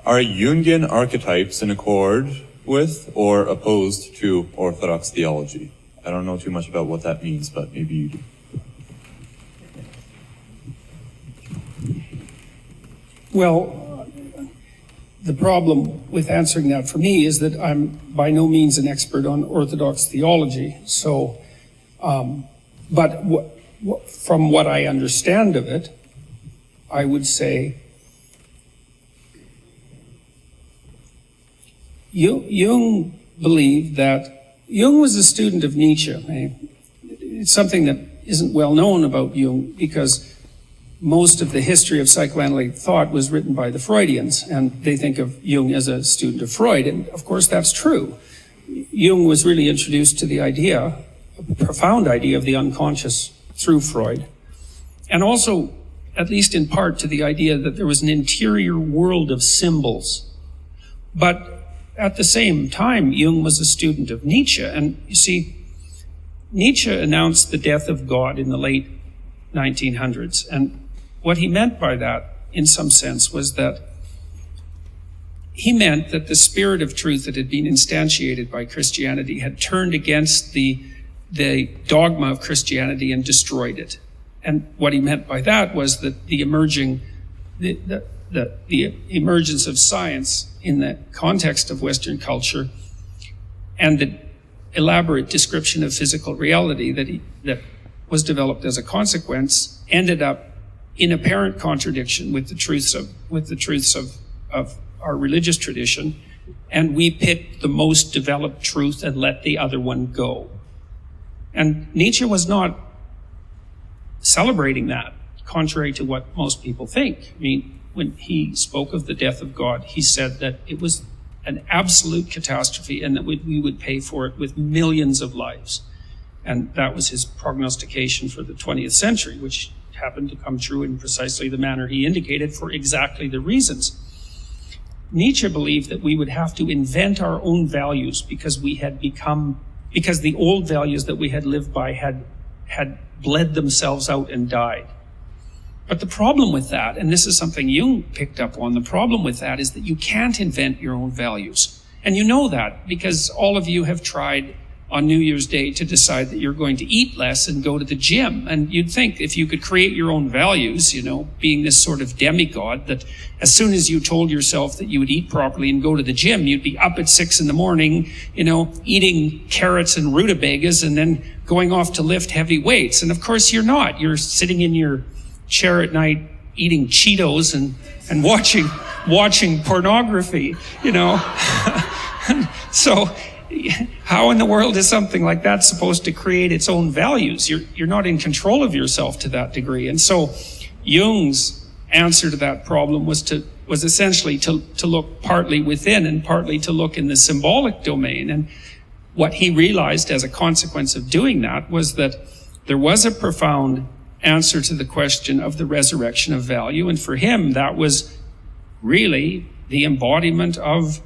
Are Jungian archetypes in accord with or opposed to Orthodox theology? I don't know too much about what that means, but maybe you do. Well, the problem with answering that for me is that I'm by no means an expert on Orthodox theology. So, but from what I understand of it, I would say Jung believed that Jung was a student of Nietzsche. It's something that isn't well known about Jung because most of the history of psychoanalytic thought was written by the Freudians, and they think of Jung as a student of Freud, and of course that's true. Jung was really introduced to the idea, a profound idea of the unconscious through Freud, and also, at least in part, to the idea that there was an interior world of symbols. But at the same time, Jung was a student of Nietzsche, and you see, Nietzsche announced the death of God in the late 1900s, and what he meant by that, in some sense, was that he meant that the spirit of truth that had been instantiated by Christianity had turned against the dogma of Christianity and destroyed it. And what he meant by that was that the emergence of science in the context of Western culture and the elaborate description of physical reality that was developed as a consequence ended up in apparent contradiction with the truths of our religious tradition, and we picked the most developed truth and let the other one go. And Nietzsche was not celebrating that, contrary to what most people think. I mean, when he spoke of the death of God, he said that it was an absolute catastrophe and that we would pay for it with millions of lives. And that was his prognostication for the 20th century, which happened to come true in precisely the manner he indicated for exactly the reasons. Nietzsche believed that we would have to invent our own values because the old values that we had lived by had bled themselves out and died. But the problem with that, and this is something Jung picked up on, the problem with that is that you can't invent your own values. And you know that because all of you have tried on New Year's Day to decide that you're going to eat less and go to the gym. And you'd think if you could create your own values, being this sort of demigod, that as soon as you told yourself that you would eat properly and go to the gym, you'd be up at 6 a.m, eating carrots and rutabagas and then going off to lift heavy weights. And of course you're not. You're sitting in your chair at night eating Cheetos and watching pornography, So how in the world is something like that supposed to create its own values? You're not in control of yourself to that degree. And so Jung's answer to that problem was essentially to look partly within and partly to look in the symbolic domain. And what he realized as a consequence of doing that was that there was a profound answer to the question of the resurrection of value. And for him, that was really the embodiment of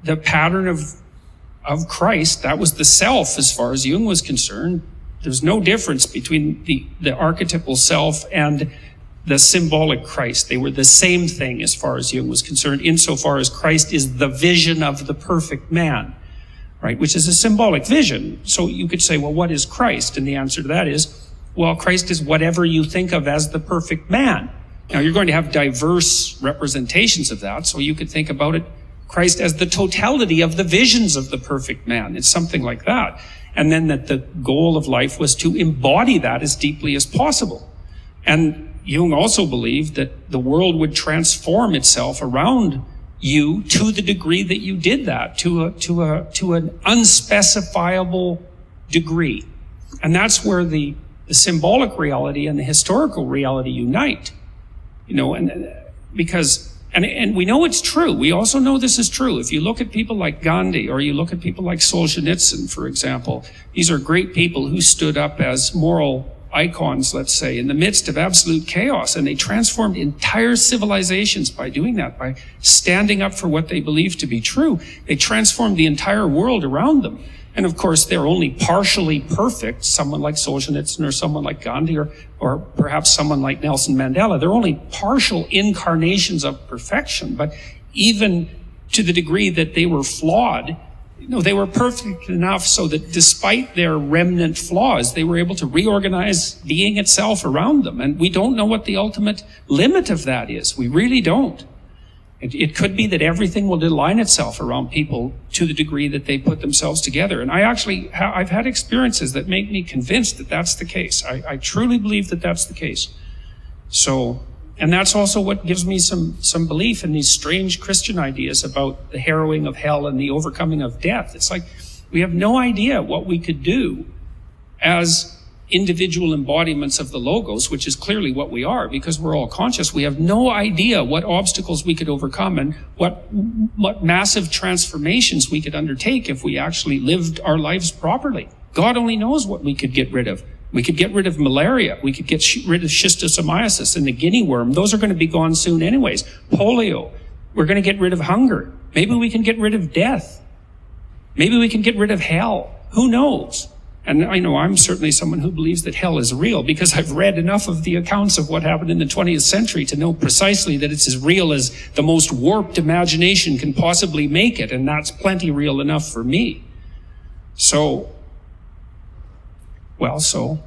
the pattern of Christ. That was the self as far as Jung was concerned. There's no difference between the archetypal self and the symbolic Christ. They were the same thing as far as Jung was concerned, insofar as Christ is the vision of the perfect man, right? Which is a symbolic vision. So you could say, well, what is Christ? And the answer to that is, well, Christ is whatever you think of as the perfect man. Now, you're going to have diverse representations of that, so you could think about it, Christ as the totality of the visions of the perfect man. It's something like that. And then that the goal of life was to embody that as deeply as possible. And Jung also believed that the world would transform itself around you to the degree that you did that, to an unspecifiable degree. And that's where the symbolic reality and the historical reality unite. And we know it's true. We also know this is true. If you look at people like Gandhi, or you look at people like Solzhenitsyn, for example, these are great people who stood up as moral icons, let's say, in the midst of absolute chaos. And they transformed entire civilizations by doing that, by standing up for what they believed to be true. They transformed the entire world around them. And of course, they're only partially perfect, someone like Solzhenitsyn or someone like Gandhi or perhaps someone like Nelson Mandela. They're only partial incarnations of perfection. But even to the degree that they were flawed, they were perfect enough so that despite their remnant flaws, they were able to reorganize being itself around them. And we don't know what the ultimate limit of that is. We really don't. It could be that everything will align itself around people to the degree that they put themselves together. And I've had experiences that make me convinced that that's the case. I truly believe that that's the case. So, and that's also what gives me some belief in these strange Christian ideas about the harrowing of hell and the overcoming of death. It's like we have no idea what we could do as individual embodiments of the Logos, which is clearly what we are, because we're all conscious. We have no idea what obstacles we could overcome and what massive transformations we could undertake if we actually lived our lives properly. God only knows what we could get rid of. We could get rid of malaria. We could get rid of schistosomiasis and the guinea worm. Those are going to be gone soon anyways. Polio. We're going to get rid of hunger. Maybe we can get rid of death. Maybe we can get rid of hell. Who knows? And I know I'm certainly someone who believes that hell is real because I've read enough of the accounts of what happened in the 20th century to know precisely that it's as real as the most warped imagination can possibly make it. And that's plenty real enough for me. So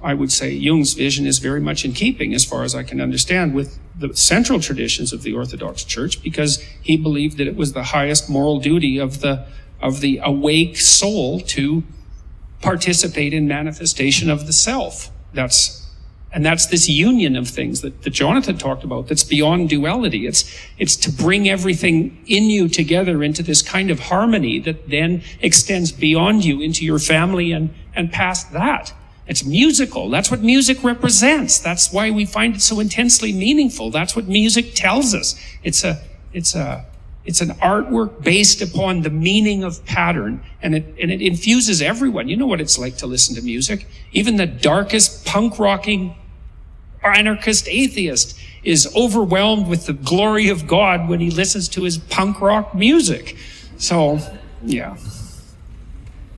I would say Jung's vision is very much in keeping, as far as I can understand, with the central traditions of the Orthodox Church, because he believed that it was the highest moral duty of the awake soul to participate in manifestation of the self. That's this union of things that Jonathan talked about, that's beyond duality. It's to bring everything in you together into this kind of harmony that then extends beyond you into your family and past that. It's musical. That's what music represents. That's why we find it so intensely meaningful. That's what music tells us. It's an artwork based upon the meaning of pattern, and it infuses everyone. You know what it's like to listen to music. Even the darkest punk rocking anarchist atheist is overwhelmed with the glory of God when he listens to his punk rock music. So, yeah.